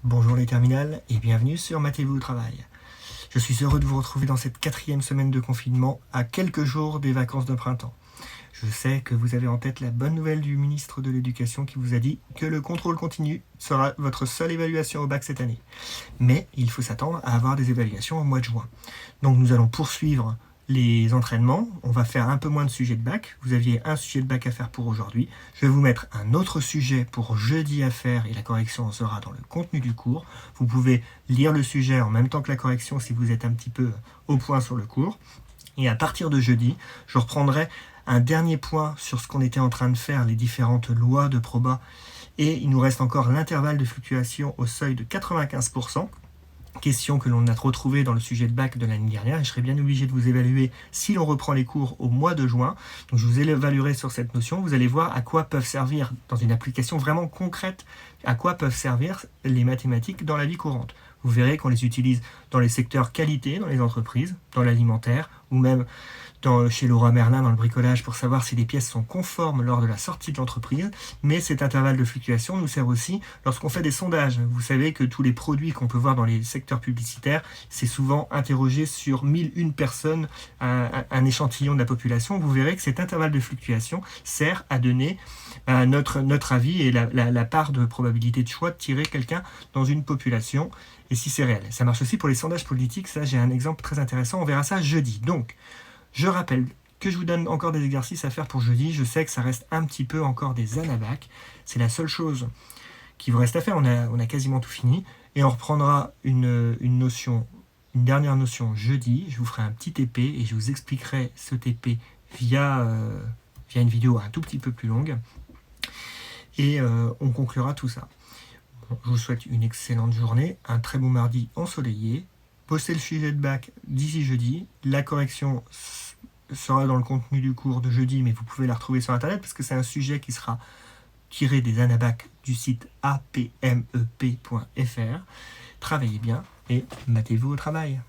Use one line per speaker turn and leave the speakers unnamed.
Bonjour les terminales et bienvenue sur Mathez-vous au travail. Je suis heureux de vous retrouver dans cette 4e semaine de confinement à quelques jours des vacances de printemps. Je sais que vous avez en tête la bonne nouvelle du ministre de l'Éducation qui vous a dit que le contrôle continu sera votre seule évaluation au bac cette année. Mais il faut s'attendre à avoir des évaluations au mois de juin. Donc nous allons poursuivre les entraînements, on va faire un peu moins de sujets de bac. Vous aviez un sujet de bac à faire pour aujourd'hui. Je vais vous mettre un autre sujet pour jeudi à faire et la correction sera dans le contenu du cours. Vous pouvez lire le sujet en même temps que la correction si vous êtes un petit peu au point sur le cours. Et à partir de jeudi, je reprendrai un dernier point sur ce qu'on était en train de faire, les différentes lois de proba. Et il nous reste encore l'intervalle de fluctuation au seuil de 95%. Question que l'on a retrouvée dans le sujet de bac de l'année dernière et je serai bien obligé de vous évaluer si l'on reprend les cours au mois de juin. Donc je vous évaluerai sur cette notion, vous allez voir à quoi peuvent servir, dans une application vraiment concrète, à quoi peuvent servir les mathématiques dans la vie courante. Vous verrez qu'on les utilise dans les secteurs qualité, dans les entreprises, dans l'alimentaire ou même chez Leroy Merlin dans le bricolage pour savoir si les pièces sont conformes lors de la sortie de l'entreprise. Mais cet intervalle de fluctuation nous sert aussi lorsqu'on fait des sondages. Vous savez que tous les produits qu'on peut voir dans les secteurs publicitaires, c'est souvent interrogé sur 1001 personnes, un échantillon de la population. Vous verrez que cet intervalle de fluctuation sert à donner notre avis et la part de probabilité de choix de tirer quelqu'un dans une population et si c'est réel. Ça marche aussi pour les sondages politiques, ça j'ai un exemple très intéressant, on verra ça jeudi. Donc, je rappelle que je vous donne encore des exercices à faire pour jeudi. Je sais que ça reste un petit peu encore des anabacs. C'est la seule chose qui vous reste à faire. On a quasiment tout fini. Et on reprendra une dernière notion jeudi. Je vous ferai un petit TP et je vous expliquerai ce TP via une vidéo un tout petit peu plus longue. Et on conclura tout ça. Bon, je vous souhaite une excellente journée, un très beau mardi ensoleillé. Postez le sujet de bac d'ici jeudi. La correction sera dans le contenu du cours de jeudi, mais vous pouvez la retrouver sur Internet parce que c'est un sujet qui sera tiré des anabacs du site apmep.fr. Travaillez bien et mathez-vous au travail.